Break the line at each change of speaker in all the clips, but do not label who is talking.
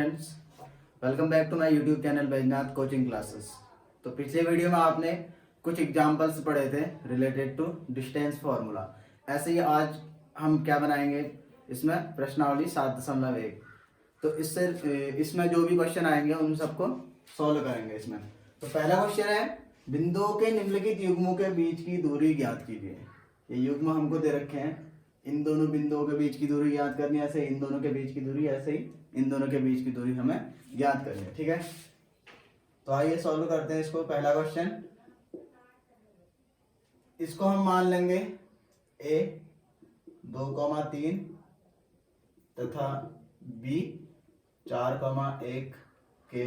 Friends, welcome back to my YouTube channel Baijnath coaching classes. तो पिछले video में आपने कुछ एग्जांपल्स पढ़े थे रिलेटेड टू डिस्टेंस फार्मूला। ऐसे ही आज हम क्या बनाएंगे, इसमें प्रश्नावली 7.1। तो इसमें जो भी क्वेश्चन आएंगे उन सबको सॉल्व करेंगे इसमें। तो पहला क्वेश्चन है, बिंदुओं के निम्नलिखित युग्मों के बीच की दूरी ज्ञात कीजिए। ये युग्म हमको दे रखे हैं, इन दोनों बिंदुओं के बीच की दूरी ज्ञात करनी है, ऐसे इन दोनों के बीच की दूरी, ऐसे ही इन दोनों के बीच की दूरी हमें ज्ञात करनी है। ठीक है, तो आइए सॉल्व करते हैं इसको। पहला क्वेश्चन, इसको हम मान लेंगे a 2,3 तथा b 4,1 के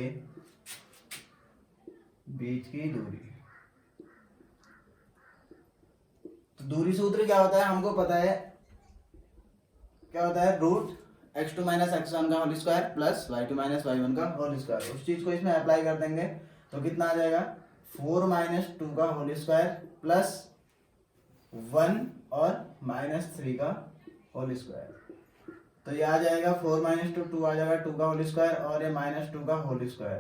बीच की दूरी। तो दूरी सूत्र क्या होता है, हमको पता है क्या होता है, रूट x2 माइनस x1 का whole square plus y2 minus y1 का होल स्क्वायर। उस चीज को इसमें अप्लाई कर देंगे तो कितना आ जाएगा, 4 माइनस 2 का होल स्क्वायर प्लस 1 और माइनस 3 का होल स्क्वायर। तो ये आ जाएगा 4 माइनस 2 आ जाएगा 2 का होल स्क्वायर और ये माइनस 2 का होल स्क्वायर।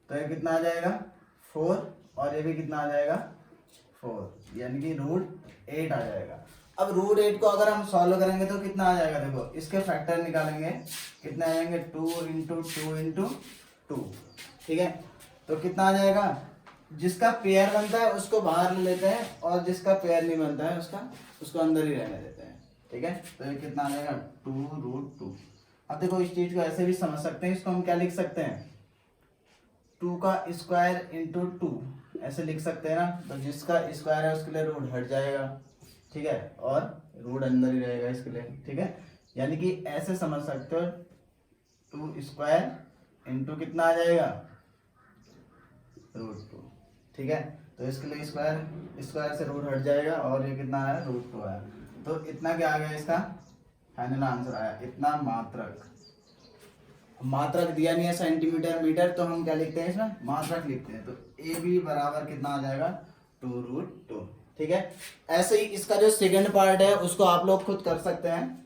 तो ये कितना आ जाएगा 4 और ये भी कितना आ जाएगा 4, यानी कि रूट 8 आ जाएगा। अब रूट 8 को अगर हम सॉल्व करेंगे तो कितना आ जाएगा, देखो इसके फैक्टर निकालेंगे, कितना आ जाएंगे 2 इंटू 2 इंटू 2। ठीक है, तो कितना आ जाएगा, जिसका पेयर बनता है उसको बाहर ले लेते हैं और जिसका पेयर नहीं बनता है उसको अंदर ही रहने देते हैं। ठीक है, तो ये कितना आ जाएगा 2√2। अब देखो इस चीज को ऐसे भी समझ सकते हैं, इसको हम क्या लिख सकते हैं, 2 का स्क्वायर इंटू 2 ऐसे लिख सकते हैं ना। तो जिसका स्क्वायर है उसके लिए रूट हट जाएगा, ठीक है, और रूट अंदर ही रहेगा इसके लिए। ठीक है, यानी कि ऐसे समझ सकते हो 2 स्क्वायर इंटू कितना आ जाएगा, √2। ठीक है, तो इसके लिए स्क्वायर से रूट हट जाएगा और ये कितना आया, √2 आया। तो इतना क्या आ गया, इसका फाइनल आंसर आया इतना। मात्रक दिया नहीं है सेंटीमीटर मीटर, तो हम क्या लिखते हैं, इसमें मात्रक लिखते हैं। तो ए बी बराबर कितना आ जाएगा, 2√2। ठीक है, ऐसे ही इसका जो सेकंड पार्ट है उसको आप लोग खुद कर सकते हैं।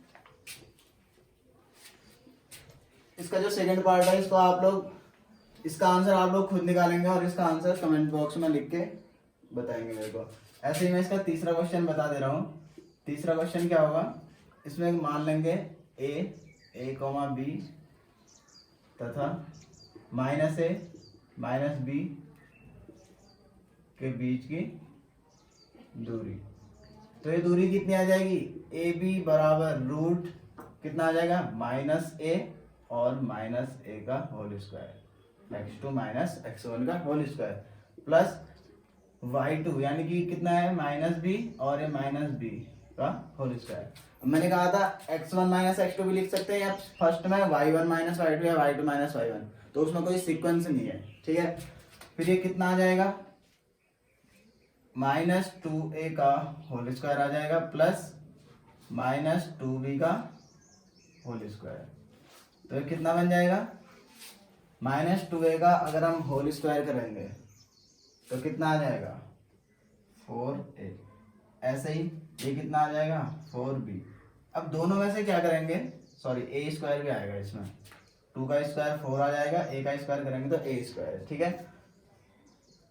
इसका जो सेकंड पार्ट है इसको आप लोग, इसका आंसर आप लोग खुद निकालेंगे और इसका आंसर कमेंट बॉक्स में लिख के बताएंगे मेरे को। ऐसे ही मैं इसका तीसरा क्वेश्चन बता दे रहा हूँ। तीसरा क्वेश्चन क्या होगा, इसमें मान लेंगे a कॉमा b तथा माइनस a माइनस b के बीच की दूरी। तो ये दूरी कितनी आ जाएगी, ए बी बराबर रूट कितना आ जाएगा, -a और -a का whole square, x2 minus x1 का होल स्क्वायर प्लस y2 यानी कि कितना है -b और ये -b का होल स्क्वायर। मैंने कहा था x1 माइनस x2 भी लिख सकते हैं या फर्स्ट में y1 माइनस y2 या y2 माइनस y1, तो उसमें कोई सीक्वेंस नहीं है। ठीक है, फिर ये कितना आ जाएगा, -2a का होल स्क्वायर आ जाएगा प्लस -2b का होल स्क्वायर। तो ये कितना बन जाएगा, -2a का अगर हम होल स्क्वायर करेंगे तो कितना आ जाएगा 4a। ऐसे ही ये कितना आ जाएगा 4b। अब दोनों में से क्या करेंगे, सॉरी a स्क्वायर भी आएगा इसमें, 2 का स्क्वायर 4 आ जाएगा, a का स्क्वायर करेंगे तो a स्क्वायर। ठीक है,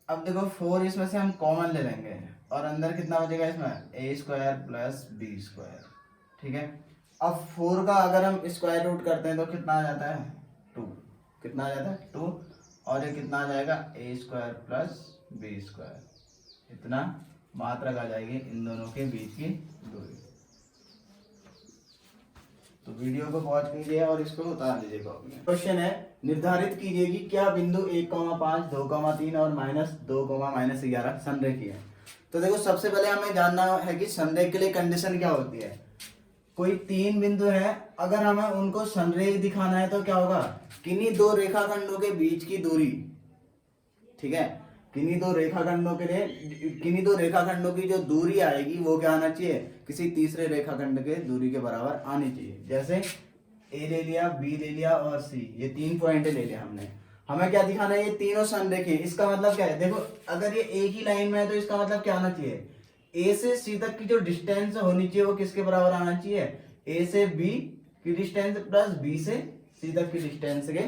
अब देखो 4 इसमें से हम कॉमन ले लेंगे और अंदर कितना बचेगा इसमें, a square plus b square. ठीक है, अब 4 का अगर हम स्क्वायर रूट करते हैं तो कितना आ जाता है 2, कितना आ जाता है 2, और ये कितना आ जाएगा a square plus b square. इतना मात्रक आ जाएगी इन दोनों के बीच की दूरी। तो वीडियो को पॉज कीजिए और इसको उतार लीजिए कॉपी में। क्वेश्चन है, निर्धारित कीजिए कि क्या बिंदु 1,5 2,3 और -2, -11 संरेखीय है। तो देखो सबसे पहले हमें जानना है कि संरेख के लिए कंडीशन क्या होती है। कोई 3 बिंदु है, अगर हमें उनको संरेख दिखाना है तो क्या होगा, किन्हीं 2 रेखाखंडों के बीच की दूरी। ठीक है, किन्हीं दो रेखाखंडों की जो दूरी आएगी वो क्या आना चाहिए, किसी तीसरे रेखाखंड के दूरी के बराबर आनी चाहिए। जैसे ए ले लिया, बी ले लिया और सी, ये 3 पॉइंट ले लिया हमने। हमें क्या दिखाना है, ये तीनों संरेखीय। इसका मतलब क्या है, देखो अगर ये एक ही लाइन में है तो इसका मतलब क्या आना चाहिए, ए से सी तक की जो डिस्टेंस होनी चाहिए वो किसके बराबर आना चाहिए, ए से बी की डिस्टेंस प्लस बी से सी तक की डिस्टेंस के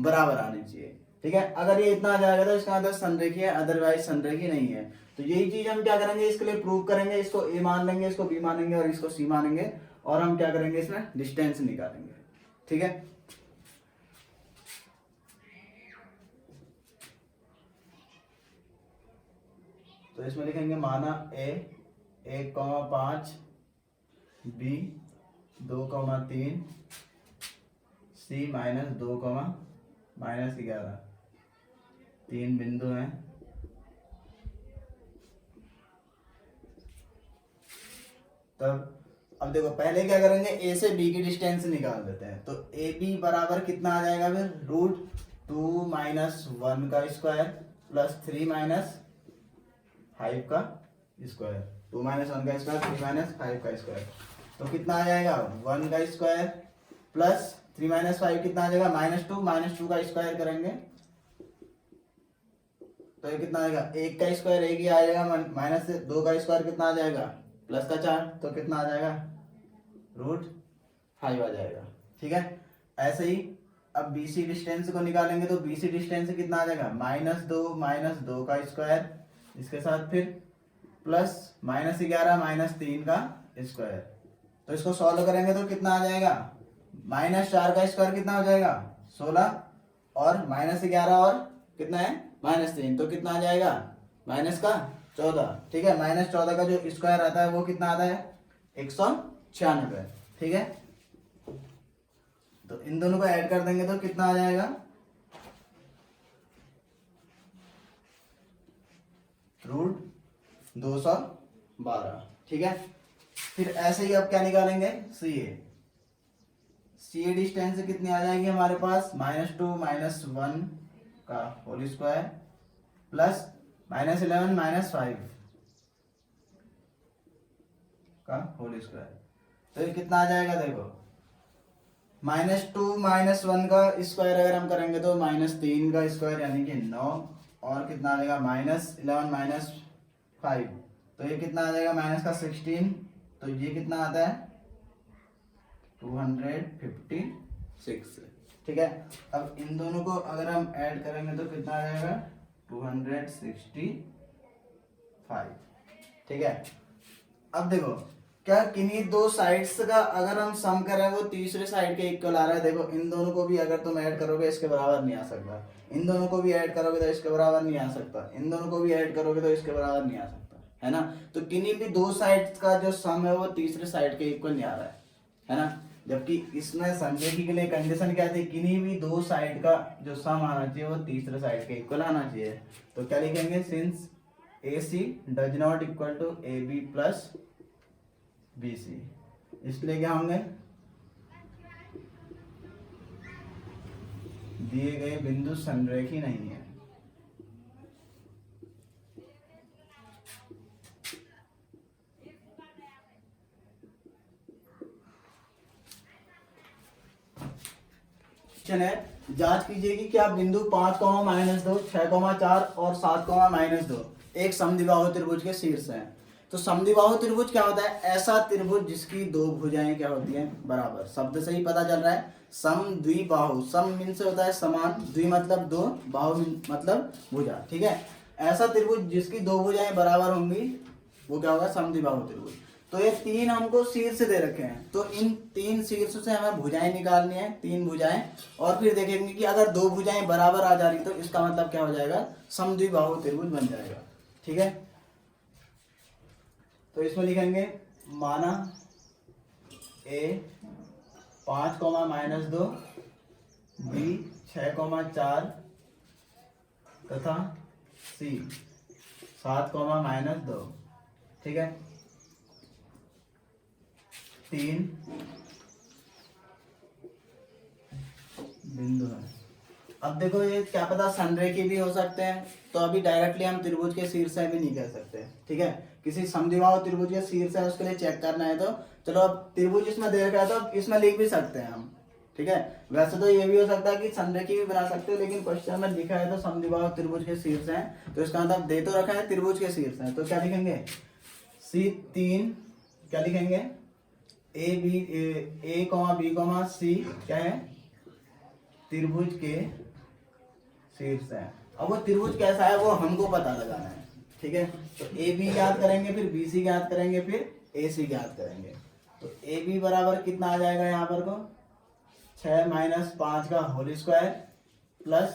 बराबर आनी चाहिए। ठीक है, अगर ये इतना आ जाएगा तो इसका मतलब संरेखीय है, अदरवाइज संरेखीय नहीं है। तो यही चीज हम क्या करेंगे, इसके लिए प्रूव करेंगे। इसको ए मान लेंगे, इसको बी मानेंगे और इसको सी मानेंगे, और हम क्या करेंगे, इसमें डिस्टेंस निकालेंगे। ठीक है, तो इसमें लिखेंगे माना ए 1,5, बी 2,3, सी -2, -11, 3 बिंदु हैं। तब अब देखो पहले क्या करेंगे, ए से बी की डिस्टेंस निकाल देते हैं। तो ए बी बराबर कितना आ जाएगा फिर, √2 - 1 का स्क्वायर प्लस 3 - 5 का स्क्वायर, 2 - 1 का स्क्वायर, 3 - 5 का स्क्वायर। तो कितना आ जाएगा, 1 का स्क्वायर प्लस 3 - 5 कितना आ जाएगा, -2 का स्क्वायर करेंगे तो ये कितना आएगा, 1 का स्क्वायर 1 ही आएगा, -2 का स्क्वायर कितना आ जाएगा, +4, तो कितना आ जाएगा, √5 आ जाएगा। ठीक है, ऐसे ही अब BC डिस्टेंस को निकालेंगे तो BC डिस्टेंस कितना आ जाएगा, -2 का स्क्वायर, इसके साथ फिर प्लस -11 - 3 का स्क्वायर। तो इसको सॉल्व करेंगे तो कितना आ जाएगा, -4 का स्क्वायर कितना हो जाएगा, 16, और -11 और कितना है, -3, तो कितना आ जाएगा, -14। ठीक है, -14 का जो स्क्वायर आता है वो कितना आता है, 196। ठीक है, तो इन दोनों को ऐड कर देंगे तो कितना आ जाएगा, √212। ठीक है, फिर ऐसे ही अब क्या निकालेंगे, सी ए डिस्टेंस कितनी आ जाएगी हमारे पास, -2 - 1 का होल स्क्वायर प्लस -11 - 5 का होल स्क्वायर। तो ये कितना आ जाएगा, देखो -2 - 1 का स्क्वायर अगर हम करेंगे तो -3 का स्क्वायर यानी कि 9, और कितना आ जाएगा, -11 - 5, तो ये कितना आ जाएगा, -16, तो ये कितना आता है, 256। ठीक है, अब इन दोनों को अगर हम ऐड करेंगे तो कितना आ जाएगा, 265। ठीक है, अब देखो क्या किन्हीं दो साइड्स का अगर हम सम करें वो तीसरे साइड के इक्वल आ रहा है। देखो इन दोनों को भी अगर तुम ऐड करोगे इसके बराबर नहीं आ सकता, इन दोनों को भी ऐड करोगे तो इसके बराबर नहीं आ सकता, इन दोनों को भी ऐड करोगे तो इसके बराबर नहीं आ सकता, है ना। तो किन्हीं भी दो साइड्स का जो सम है वो तीसरे साइड के इक्वल नहीं आ रहा है ना। जबकि इसमें संरेखी के लिए कंडीशन क्या थी, किन्हीं भी दो साइड का जो सम आना चाहिए वो तीसरे साइड के इक्वल आना चाहिए। तो क्या लिखेंगे, since AC does not equal to AB plus BC, इसलिए क्या होंगे, दिए गए बिंदु संरेखी नहीं है। जांच कीजिए कि क्या बिंदु 5, -2, 6, 4 और 7, -2 एक समद्विबाहु त्रिभुज के शीर्ष हैं। तो समद्विबाहु त्रिभुज क्या होता है, ऐसा त्रिभुज जिसकी दो भुजाएं क्या होती हैं, बराबर। शब्द से ही पता चल रहा है, समद्विबाहु, सम मीन से होता है समान, द्वि मतलब दो, बाहु मतलब भुजा। ठीक है, ऐसा त्रिभुज जिसकी दो भुजाएं बराबर होंगी वो क्या होगा, समद्विबाहु त्रिभुज। तो ये 3 हमको शीर्ष दे रखे हैं, तो इन 3 शीर्ष से हमें भुजाएं निकालनी है, 3 भुजाएं, और फिर देखेंगे कि अगर दो भुजाएं बराबर आ जा रही तो इसका मतलब क्या हो जाएगा, समद्विबाहु त्रिभुज बन जाएगा। ठीक है, तो इसमें लिखेंगे माना A 5, -2, B 6, 4 तथा C 7, -2। ठीक है, 3 बिंदु है। अब देखो ये क्या पता संरेखी भी हो सकते हैं, तो अभी डायरेक्टली हम त्रिभुज के शीर्ष है भी नहीं कह सकते। ठीक है, किसी समद्विबाहु त्रिभुज के शीर्ष है उसके लिए चेक करना है तो चलो अब त्रिभुज इसमें दे रखा है तो इसमें लिख भी सकते हैं हम। ठीक है, वैसे तो ये भी हो सकता है कि संरेखी भी बना सकते हो, लेकिन क्वेश्चन में लिखा है तो समद्विबाहु त्रिभुज के शीर्ष है, तो इसका मतलब दे तो रखा है त्रिभुज के शीर्ष है, तो क्या लिखेंगे, C3 क्या लिखेंगे, A, B, A, B, C क्या है त्रिभुज के शीर्ष है। अब वो त्रिभुज कैसा है वो हमको पता लगाना है, ठीक है। तो ए बी ज्ञात करेंगे, फिर बी सी ज्ञात करेंगे, फिर ए सी ज्ञात करेंगे। तो ए बी बराबर कितना आ जाएगा यहाँ पर को 6 माइनस 5 का होल स्क्वायर प्लस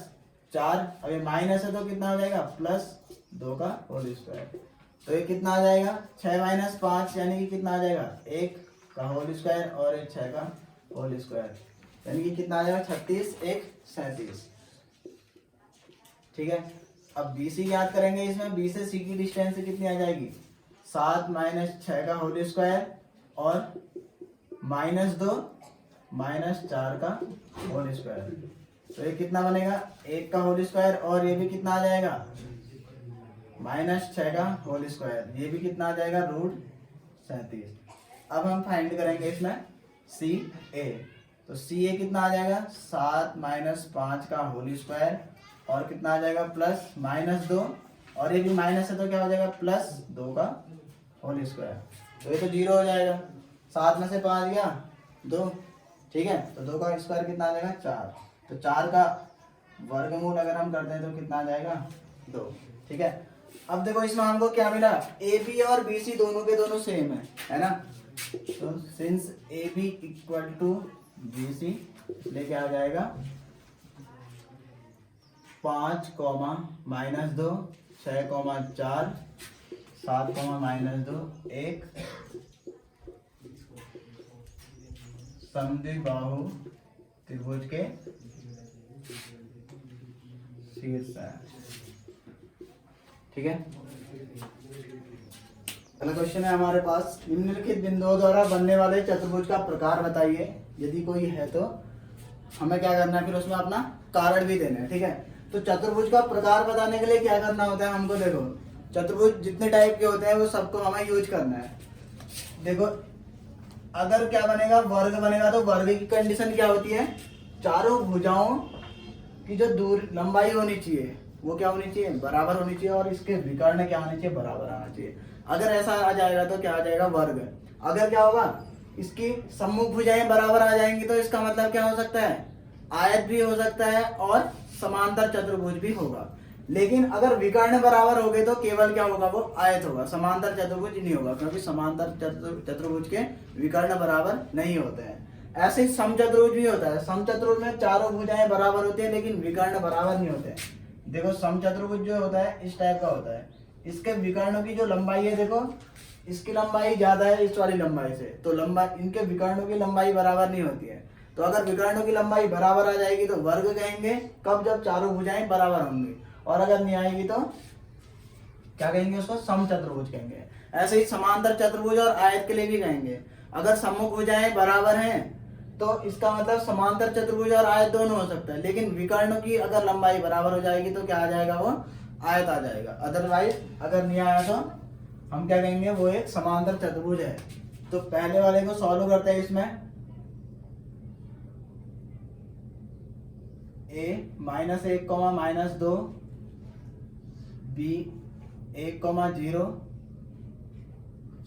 4, अब ये माइनस है तो कितना हो जाएगा प्लस 2 का होल स्क्वायर। तो ये कितना आ जाएगा 6 माइनस 5 यानी कि कितना आ जाएगा 1 का होल स्क्वायर और एक 6 का होल स्क्वायर, यानी कि कितना आ जाएगा 36 1 37, ठीक है। अब बी सी याद करेंगे, इसमें बी से सी की डिस्टेंस कितनी आ जाएगी 7 माइनस 6 का होल स्क्वायर और -2 माइनस 4 का होल स्क्वायर। तो ये कितना बनेगा 1 का होल स्क्वायर और ये भी कितना आ जाएगा -6 का होल स्क्वायर, ये भी कितना आ जाएगा √37। अब हम फाइंड करेंगे इसमें सी ए। तो सी ए कितना आ जाएगा 7 माइनस 5 का होल स्क्वायर और कितना आ जाएगा प्लस -2 और ये भी माइनस है तो क्या हो जाएगा +2 का होल स्क्वायर। तो ये तो 0 हो जाएगा, 7 में से 5 गया 2, ठीक है। तो 2 का स्क्वायर कितना आ जाएगा 4। तो 4 का वर्गमूल अगर हम करते हैं तो कितना आ जाएगा 2, ठीक है। अब देखो इसमें हमको क्या मिला, ए बी और बी सी दोनों के दोनों सेम है ना। तो since A B equal to B C लेके आ जाएगा 5, -2, 6, 4, 7, -2, 1 समद्विबाहु त्रिभुज के शीर्ष है, ठीक है। अगला क्वेश्चन है हमारे पास, निम्नलिखित बिंदुओं द्वारा बनने वाले चतुर्भुज का प्रकार बताइए। यदि कोई है तो हमें क्या करना है, फिर उसमें अपना कारण भी देना है, ठीक है। तो चतुर्भुज का प्रकार बताने के लिए क्या करना होता है हमको, देखो चतुर्भुज जितने टाइप के होते हैं वो सबको हमें यूज करना है। देखो अगर क्या बनेगा वर्ग बनेगा तो वर्ग की कंडीशन क्या होती है, चारों भुजाओं की जो दूर लंबाई होनी चाहिए वो क्या होनी चाहिए बराबर होनी चाहिए और इसके विकर्ण क्या होनी चाहिए बराबर आना चाहिए। अगर ऐसा आ जाएगा तो क्या आ जाएगा वर्ग। अगर क्या होगा इसकी सम्मुख भुजाएं बराबर आ जाएंगी तो इसका मतलब क्या हो सकता है आयत भी हो सकता है और समांतर चतुर्भुज भी होगा। लेकिन अगर विकर्ण बराबर हो गए तो केवल क्या होगा वो आयत होगा, समांतर चतुर्भुज नहीं होगा, क्योंकि समांतर चतुर्भुज के विकर्ण बराबर नहीं होते हैं। ऐसे ही समचतुर्भुज भी होता है, समचतुर्भुज में चारों भुजाएं बराबर होती है लेकिन विकर्ण बराबर नहीं होते हैं। देखो समचतुर्भुज जो होता है इस टाइप का होता है, इसके विकर्णों की जो लंबाई है देखो इसकी लंबाई ज्यादा है इस वाली लंबाई से, तो लंबाई इनके विकर्णों की लंबाई बराबर नहीं होती है। तो अगर विकर्णों की लंबाई बराबर आ जाएगी तो वर्ग कहेंगे, कब जब चारों भुजाएं बराबर होंगी, और अगर नहीं आएगी तो क्या कहेंगे उसको समचतुर्भुज कहेंगे। ऐसे ही समांतर चतुर्भुज और आयत के लिए भी कहेंगे। अगर सम्मुख भुजाएं बराबर हैं तो इसका मतलब समांतर चतुर्भुज और आयत दोनों हो सकता है, लेकिन विकर्णों की अगर लंबाई बराबर हो जाएगी तो क्या आ जाएगा वो आयत आ जाएगा। अदरवाइज अगर नहीं आया तो हम क्या कहेंगे वो एक समांतर चतुर्भुज है। तो पहले वाले को सॉल्व करते हैं, इसमें a -1, -2, b 1, 0,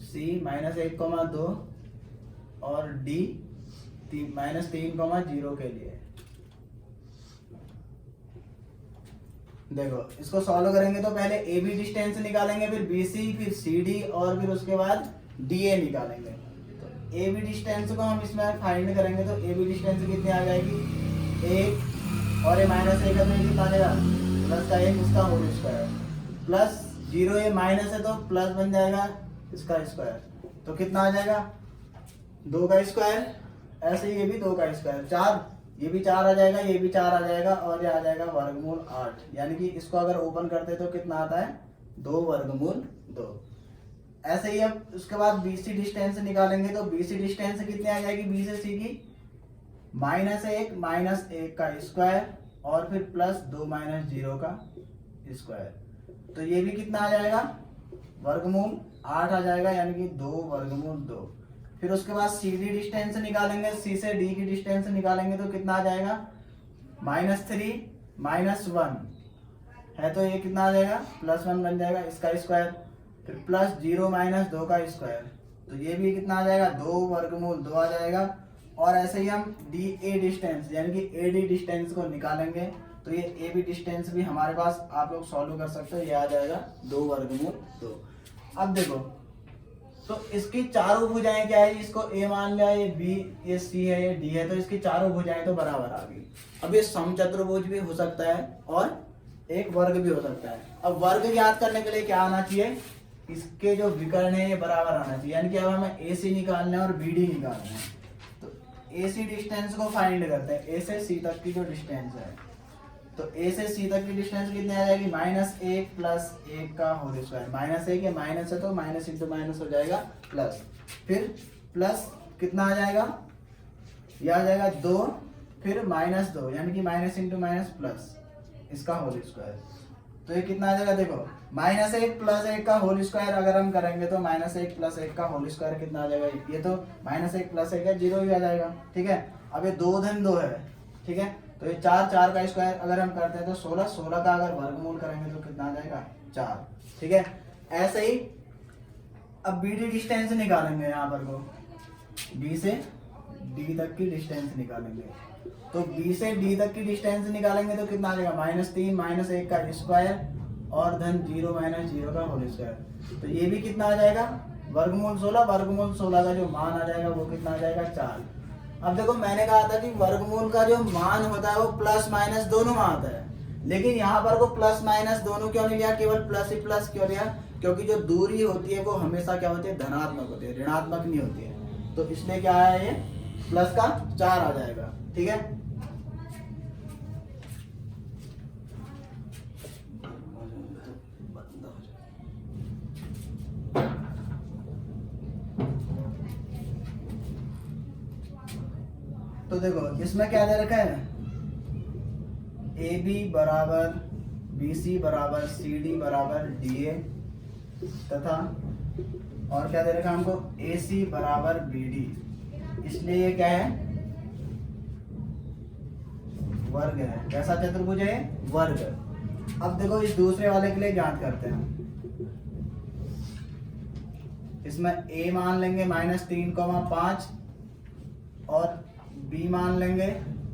c -1, 2 और d -3, 0 के लिए। देखो इसको सॉल्व करेंगे तो पहले ए बी डिस्टेंस निकालेंगे, फिर बी सी, फिर सी डी और फिर उसके बाद डी ए निकालेंगे। तो ए बी डिस्टेंस को हम इसमें फाइंड करेंगे तो ए बी डिस्टेंस कितनी आ जाएगी 1 और ये -1 करने कितना आ जाएगा प्लस का 1 इसका होल स्क्वायर प्लस 0, ये माइनस है तो प्लस बन जाएगा इसका स्क्वायर, तो कितना आ जाएगा 2 का स्क्वायर। ऐसे ही ये भी 2 का स्क्वायर, 4, ये भी 4 आ जाएगा, ये भी 4 आ जाएगा और ये आ जाएगा वर्गमूल 8। यानी कि इसको अगर ओपन करते तो कितना आता है 2 वर्गमूल 2। ऐसे ही अब उसके बाद BC डिस्टेंस निकालेंगे तो BC डिस्टेंस कितनी आ जाएगी B से C की -1 का स्क्वायर और फिर +2 -0 का स्क्वायर। तो ये भी कितना आ जाएगा वर्गमूल 8 आ जाएगा, यानी कि 2 वर्गमूल 2। फिर उसके बाद CD डिस्टेंस निकालेंगे, C से D की डिस्टेंस निकालेंगे तो कितना आ जाएगा -3 -1 है तो ये कितना आ जाएगा +1 बन जाएगा इसका स्क्वायर, फिर +0 -2 का स्क्वायर। तो ये भी कितना आ जाएगा 2 वर्गमूल 2 आ जाएगा और ऐसे ही हम डी ए डिस्टेंस यानी कि ए डी डिस्टेंस को निकालेंगे, तो ये ए बी डिस्टेंस भी हमारे पास आप लोग सॉल्व कर सकते हो, ये आ जाएगा 2 वर्गमूल 2। अब देखो तो इसकी चारों भुजाएं क्या है, इसको ए मान लिया, ये बी, ये सी है, ये डी है, तो इसकी चारों भुजाएं तो बराबर आ गई। अब ये समचतुर्भुज भी हो सकता है और एक वर्ग भी हो सकता है। अब वर्ग ज्ञात करने के लिए क्या आना चाहिए, इसके जो विकर्ण है ये बराबर आना चाहिए, यानी कि अब हमें ए सी निकालना है और बी डी निकालना है। तो ए सी डिस्टेंस को फाइंड करते हैं, ए से सी तक की जो डिस्टेंस है, तो ए से सी तक की डिस्टेंस कितनी आ जाएगी, -1 + 1 का होल स्क्वायर। -1 है, माइनस है तो माइनस इंटू माइनस हो जाएगा प्लस, फिर प्लस कितना आ जाएगा, यह आ जाएगा 2, फिर -2 यानी कि माइनस इंटू माइनस प्लस इसका होल स्क्वायर। तो ये कितना आ जाएगा, देखो -1 + 1 का होल स्क्वायर अगर हम करेंगे तो -1 + 1 का होल स्क्वायर कितना आ जाएगा, ये तो -1 + 1 है, 0 ही आ जाएगा। ठीक है, अब ये 2 धन 2 है, ठीक है, तो ये 4 का स्क्वायर अगर हम करते हैं तो 16 का अगर वर्गमूल करेंगे तो कितना आ जाएगा, 4। ठीक है, ऐसे ही अब बी डी डिस्टेंस निकालेंगे, यहाँ पर को बी से डी तक की डिस्टेंस निकालेंगे, तो बी से डी तक की डिस्टेंस निकालेंगे तो कितना आ जाएगा, -3 - 1 का स्क्वायर और धन 0 - 0 का होल स्क्वायर। तो ये भी कितना आ जाएगा, वर्गमूल 16, वर्गमूल 16 का जो मान आ जाएगा वो कितना आ जाएगा, 4। अब देखो मैंने कहा था कि वर्गमूल का जो मान होता है वो प्लस माइनस दोनों में आता है, लेकिन यहाँ पर को प्लस माइनस दोनों क्यों नहीं लिया, केवल प्लस ही प्लस क्यों लिया, क्योंकि जो दूरी होती है वो हमेशा क्या होती है, धनात्मक होती है, ऋणात्मक नहीं होती है। तो इसलिए क्या है, ये प्लस का 4 आ जाएगा। ठीक है, तो देखो इसमें क्या दे रखा है, ए बी बराबर बी सी बराबर सी डी बराबर डी ए, तथा और क्या दे रखा है हमको, ए सी बराबर बी डी, इसलिए ये क्या है, वर्ग है। कैसा चतुर्भुज है, वर्ग। अब देखो इस दूसरे वाले के लिए ज्ञात करते हैं, इसमें a मान लेंगे -3,5 और b मान लेंगे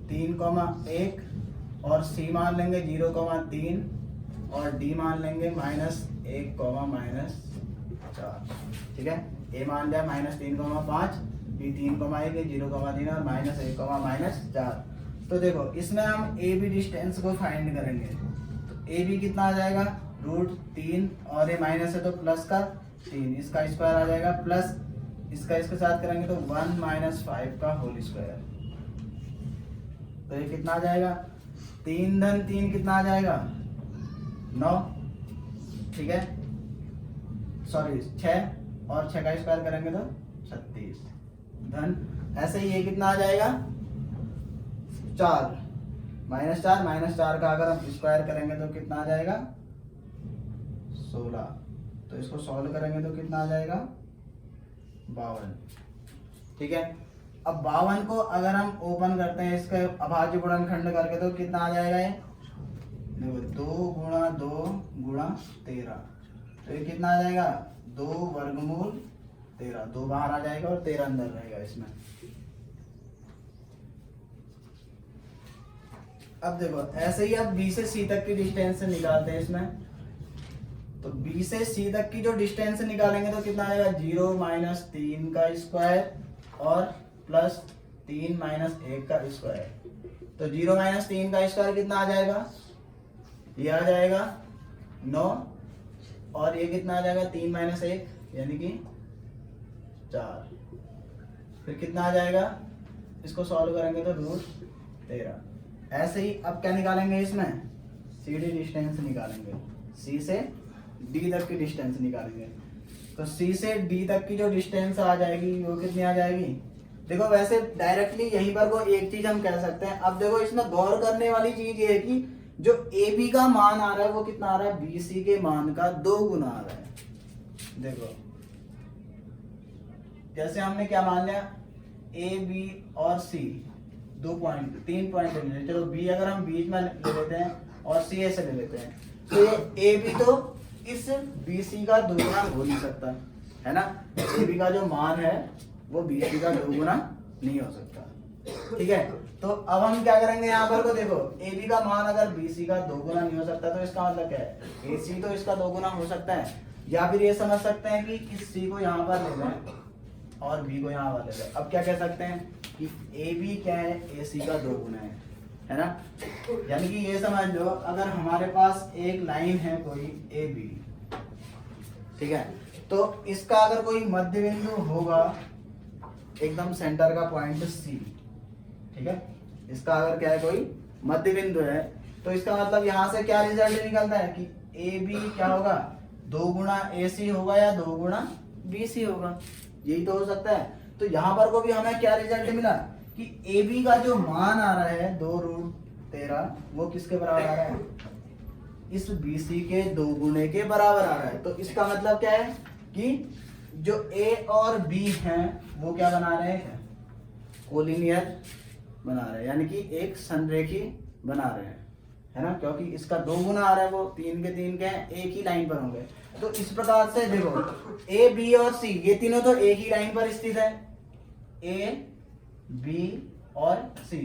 3,1 और c मान लेंगे 0,3 और d मान लेंगे -1, -4। ठीक है, a मान लिया -3,5, b 3,1, 0,3 और -1, -4। तो देखो इसमें हम ए बी डिस्टेंस को फाइंड करेंगे, तो ए बी कितना आ जाएगा, √3 और ये माइनस है तो प्लस का 3, इसका स्क्वायर आ जाएगा, प्लस इसका इसके साथ करेंगे तो 1 - 5 का होल स्क्वायर। तो ये कितना आ जाएगा, 3 धन 3 कितना आ जाएगा, 9। ठीक है, सॉरी 6 और 6 का स्क्वायर करेंगे तो 36 धन, ऐसे ही ये कितना आ जाएगा, 4 -4 का अगर हम स्क्वायर करेंगे तो कितना आ जाएगा, 16। तो इसको सॉल्व करेंगे तो कितना आ जाएगा, 52। ठीक है, अब 52 को अगर हम ओपन करते हैं इसके अभाज्य गुणनखंड करके तो कितना आ जाएगा, ये देखो 2 × 2 × 13, तो ये कितना आ जाएगा, 2 वर्गमूल 13, 2 बाहर आ जाएगा और 13 अंदर रहेगा इसमें। अब देखो ऐसे ही अब B से C तक की डिस्टेंस निकालते हैं इसमें, तो B से C तक की जो डिस्टेंस निकालेंगे तो कितना आएगा, 0 - 3 का स्क्वायर और प्लस 3 - 1 का स्क्वायर। तो 0 - 3 का स्क्वायर कितना आ जाएगा, ये आ जाएगा 9 और ये कितना आ जाएगा, 3 - 1 यानी कि 4, फिर कितना आ जाएगा, इसको सॉल्व करेंगे तो √13। ऐसे ही अब क्या निकालेंगे इसमें, सी डी डिस्टेंस निकालेंगे, सी से डी तक की डिस्टेंस निकालेंगे। तो सी से डी तक की जो डिस्टेंस आ जाएगी वो कितनी आ जाएगी, देखो वैसे डायरेक्टली यहीं पर को एक चीज हम कह सकते हैं। अब देखो इसमें गौर करने वाली चीज ये है कि जो ए बी का मान आ रहा है वो कितना आ रहा है, बी सी के मान का 2 गुना आ रहा है। देखो जैसे हमने क्या मान लिया, ए बी और सी 3 पॉइंट ले लेते, चलो बी अगर हम बीच में ले लेते हैं और सी ऐसे ले लेते हैं, तो ये ए बी तो इस बी सी का 2 गुना हो नहीं सकता है ना, ए बी का जो मान है वो बी सी का 2 गुना नहीं हो सकता। ठीक है। तो अब हम क्या करेंगे यहाँ पर को देखो, ए बी का मान अगर बी सी का 2 गुना नहीं हो सकता तो इसका मतलब क्या है, ए सी तो इसका 2 गुना हो सकता है। या फिर ये समझ सकते हैं कि इस सी को यहाँ पर ले लें और बी को यहाँ पर ले लें। अब क्या कह सकते हैं कि ए बी क्या है, ए सी का 2 गुना है ना। यानी कि ये समझ लो अगर हमारे पास एक लाइन है कोई ए बी, ठीक है, तो इसका अगर कोई मध्य बिंदु होगा एकदम सेंटर का पॉइंट सी, ठीक है, इसका अगर क्या है कोई मध्य बिंदु है तो इसका मतलब यहाँ से क्या रिजल्ट निकलता है कि ए बी क्या होगा, 2 गुना ए सी होगा या 2 गुना बी सी होगा, यही तो हो सकता है। तो यहाँ पर को भी हमें क्या रिजल्ट मिला कि ए बी का जो मान आ रहा है 2√13 वो किसके बराबर आ रहा है, इस बी सी के 2 गुने के बराबर आ रहा है। तो इसका मतलब क्या है कि जो ए और बी हैं वो क्या बना रहे हैं, कोलिनियर बना रहे हैं, यानी कि एक संरेखी बना रहे हैं, है ना, क्योंकि इसका 2 गुना आ रहा है, वो 3 के 3 के हैं, एक ही लाइन पर होंगे। तो इस प्रकार से देखो ए बी और सी ये तीनों तो एक ही लाइन पर स्थित है, ए बी और सी।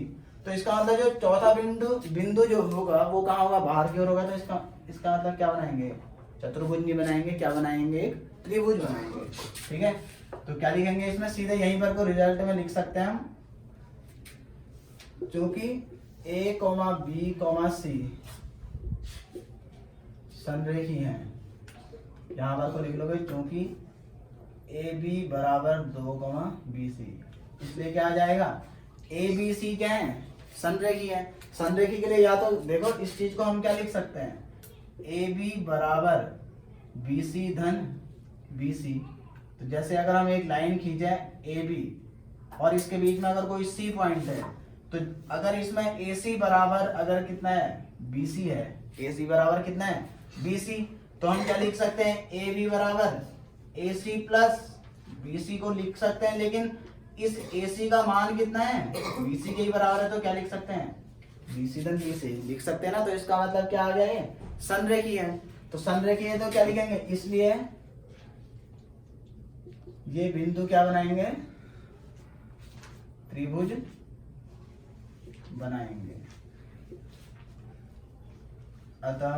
तो इसका मतलब जो चौथा बिंदु जो होगा वो कहाँ होगा, बाहर की ओर होगा। तो इसका मतलब क्या बनाएंगे, चतुर्भुज नहीं बनाएंगे, क्या बनाएंगे, एक त्रिभुज बनाएंगे, ठीक है। तो क्या लिखेंगे इसमें, सीधे यहीं पर को रिजल्ट में लिख सकते हैं हम, क्योंकि ए कॉमा बी कॉमा सी संरेखी हैं, यहाँ पर को लिख लोगे क्योंकि ए बी बराबर 2 कॉमा बी सी, इसलिए क्या आ जाएगा, ए बी सी क्या है, संरेखी है। संरेखी के लिए या तो देखो इस चीज को हम क्या लिख सकते हैं, ए बी बराबर बी सी धन बी सी। तो जैसे अगर हम एक लाइन खींचे ए बी और इसके बीच में अगर कोई सी पॉइंट है, तो अगर इसमें ए सी बराबर अगर कितना है, बी सी है, ए सी बराबर कितना है, बी सी, तो हम क्या लिख सकते हैं, ए बी बराबर ए सी प्लस बी सी को लिख सकते हैं। लेकिन इस ए सी का मान कितना है, बी सी के ही बराबर है, तो क्या लिख सकते हैं, बी सी धन बी सी लिख सकते हैं ना। तो इसका मतलब क्या आ गया, ये संरेखी है। तो संरेखी है तो क्या लिखेंगे, इसलिए ये बिंदु क्या बनाएंगे, त्रिभुज बनाएंगे। अतः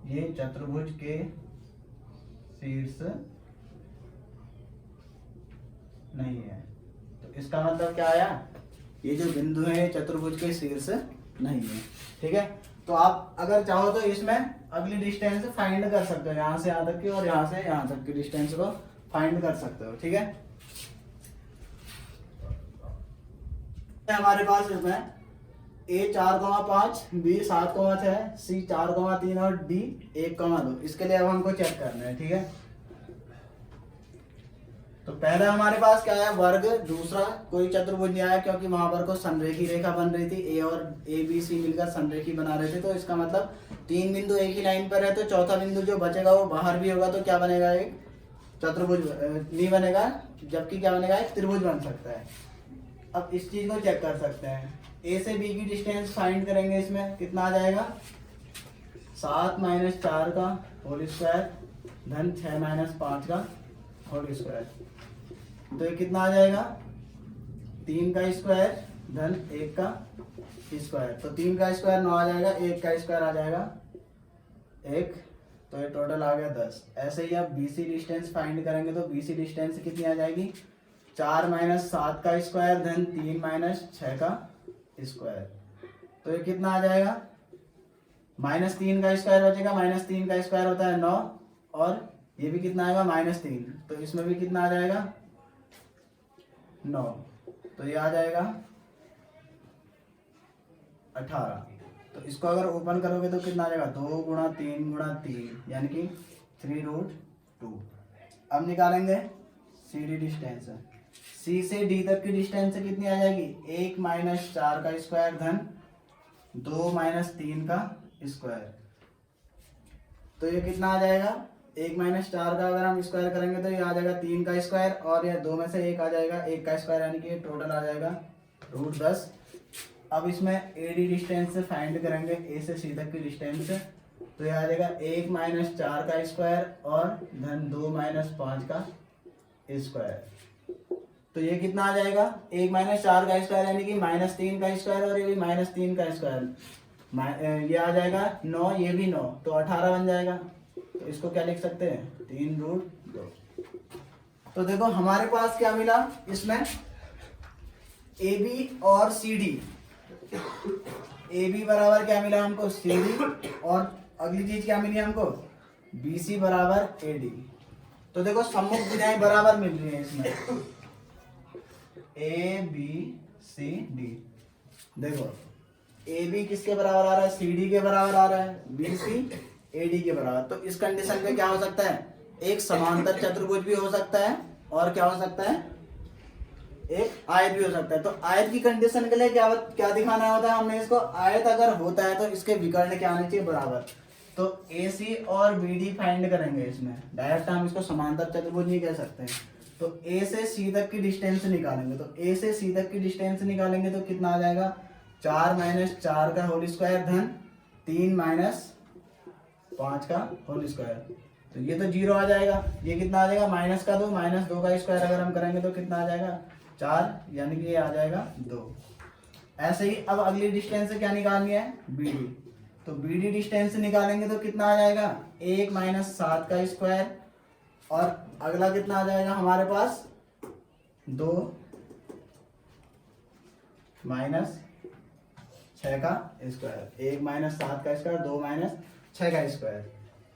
ये चतुर्भुज के शीर्ष नहीं है। तो इसका मतलब क्या आया, ये जो बिंदु है चतुर्भुज के शीर्ष नहीं है, ठीक है। तो आप अगर चाहो तो इसमें अगली डिस्टेंस फाइंड कर सकते हो, यहाँ से यहाँ तक की और यहाँ से यहाँ तक की डिस्टेंस को फाइंड कर सकते हो, ठीक है। हमारे पास इसमें ए 4,5, बी 7,6, सी 4,3 और डी 1,2। इसके लिए अब हमको चेक करना है, ठीक है। तो पहला हमारे पास क्या है, वर्ग। दूसरा कोई चतुर्भुज नहीं आया क्योंकि वहां पर को संरेखी रेखा बन रही थी, ए और ए बी सी मिलकर संरेखी बना रहे थे। तो इसका मतलब 3 बिंदु एक ही लाइन पर है, तो चौथा बिंदु जो बचेगा वो बाहर भी होगा, तो क्या बनेगा, एक चतुर्भुज नहीं बनेगा, जबकि क्या बनेगा, एक त्रिभुज बन सकता है। अब इस चीज को चेक कर सकते हैं, ए से बी की डिस्टेंस फाइंड करेंगे। इसमें कितना आ जाएगा, 7 - 4 का होल स्क्वायर धन 6 - 5 का होल स्क्वायर। तो ये कितना आ जाएगा, 3 का स्क्वायर धन 1 का स्क्वायर। तो 3 का स्क्वायर 9 आ जाएगा, 1 का स्क्वायर आ जाएगा 1, तो ये टोटल आ गया 10। ऐसे ही आप बीसी डिस्टेंस फाइंड करेंगे तो बीसी डिस्टेंस कितनी आ जाएगी, 4 - 7 का स्क्वायर धन 3 - 6 का स्क्वायर। तो ये कितना आ जाएगा, -3 का स्क्वायर बचेगा, -3 का स्क्वायर होता है 9, और ये भी कितना आएगा, -3। तो इसमें भी कितना आ जाएगा, 9। तो ये आ जाएगा 18। तो इसको अगर ओपन करोगे तो कितना आ जाएगा, 2 × 3 × 3 यानी कि 3√2। अब निकालेंगे सी डी डिस्टेंस। सी से डी तक की डिस्टेंस कितनी आ जाएगी, 1 - 4 का स्क्वायर धन 2 - 3 का स्क्वायर। तो ये कितना आ जाएगा, 1 - 4 का अगर हम स्क्वायर करेंगे तो ये आ जाएगा 3 का स्क्वायर, और ये 2 में से 1 आ जाएगा 1 का स्क्वायर, यानी कि ये टोटल आ जाएगा √10। अब इसमें ए डी डिस्टेंस फाइंड करेंगे, ए से सी तक की डिस्टेंस। तो ये आ जाएगा 1 - 4 का स्क्वायर और धन 2 - 5 का स्क्वायर। तो ये कितना आ जाएगा, 1 माइनस 4 का स्क्वायर यानी कि -3 का स्क्वायर, और ये भी -3 का स्क्वायर, ये आ जाएगा 9, ये भी 9, तो 18 बन जाएगा। तो इसको क्या लिख सकते हैं, 3√2। तो देखो हमारे पास क्या मिला इसमें, ए बी और सी डी। ए बी बराबर क्या मिला हमको, सी डी, और अगली चीज क्या मिली हमको, बी सी बराबर ए डी। तो देखो सम्मुख भुजाएं बराबर मिल रही हैं इसमें, ए बी सी डी। देखो ए बी किसके बराबर आ रहा है, सी डी के बराबर आ रहा है, बी सी ए डी के बराबर। तो इस कंडीशन पे क्या हो सकता है, एक समांतर चतुर्भुज भी हो सकता है, और क्या हो सकता है, एक आयत भी हो सकता है। तो आयत की कंडीशन के लिए क्या क्या दिखाना होता है हमने इसको, आयत अगर होता है तो इसके विकर्ण क्या आने चाहिए, बराबर। तो ए सी और बी डी फाइंड करेंगे इसमें, डायरेक्ट हम इसको समांतर चतुर्भुज नहीं कह सकते हैं। तो ए से सी तक की डिस्टेंस निकालेंगे, तो ए से सी तक की डिस्टेंस निकालेंगे तो कितना आ जाएगा, 4 - 4 का होल स्क्वायर धन 3 - 5 का होल स्क्वायर। तो ये तो 0 आ जाएगा, ये कितना आ जाएगा, -2 -2 का स्क्वायर अगर हम करेंगे तो कितना आ जाएगा, 4, यानी कि ये आ जाएगा 2। ऐसे ही अब अगली डिस्टेंस क्या निकालनी है, बी डी। तो बी डी डिस्टेंस निकालेंगे तो कितना आ जाएगा, 1 - 7 का स्क्वायर, और अगला कितना आ जाएगा हमारे पास, 2 - 6 का स्क्वायर, 1 - 7 का स्क्वायर, 2 - 6 का स्क्वायर।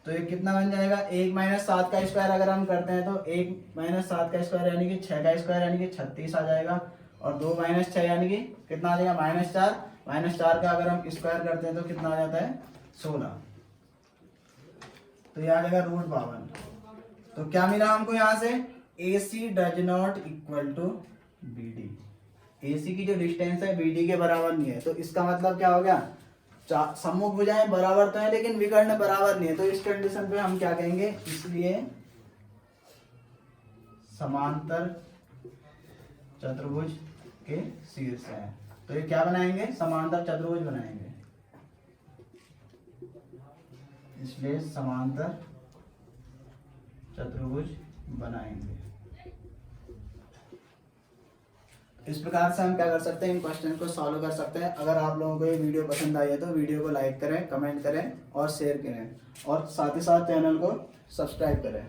तो ये कितना बन जाएगा, 1 - 7 का स्क्वायर अगर हम करते हैं तो 1 - 7 का स्क्वायर यानी कि 6 का स्क्वायर यानी कि 36 आ जाएगा, और 2 - 6 यानी कि कितना आ जाएगा, -4 -4 का अगर हम स्क्वायर करते हैं तो कितना आ जाता है, 16। तो ये आ जाएगा √52। तो क्या मिला हमको यहाँ से, A C does not equal to B D. A C की जो डिस्टेंस है बी डी के बराबर नहीं है। तो इसका मतलब क्या हो गया, सम्मुख भुजाएं बराबर तो है लेकिन विकर्ण बराबर नहीं है। तो इस कंडीशन पे हम क्या कहेंगे, इसलिए समांतर चतुर्भुज के शीर्ष है। तो ये क्या बनाएंगे, समांतर चतुर्भुज बनाएंगे, इसलिए समांतर चतुर्भुज बनाएंगे। इस प्रकार से हम क्या कर सकते हैं, इन क्वेश्चन को सॉल्व कर सकते हैं। अगर आप लोगों को ये वीडियो पसंद आई है तो वीडियो को लाइक करें, कमेंट करें और शेयर करें, और साथ ही साथ चैनल को सब्सक्राइब करें।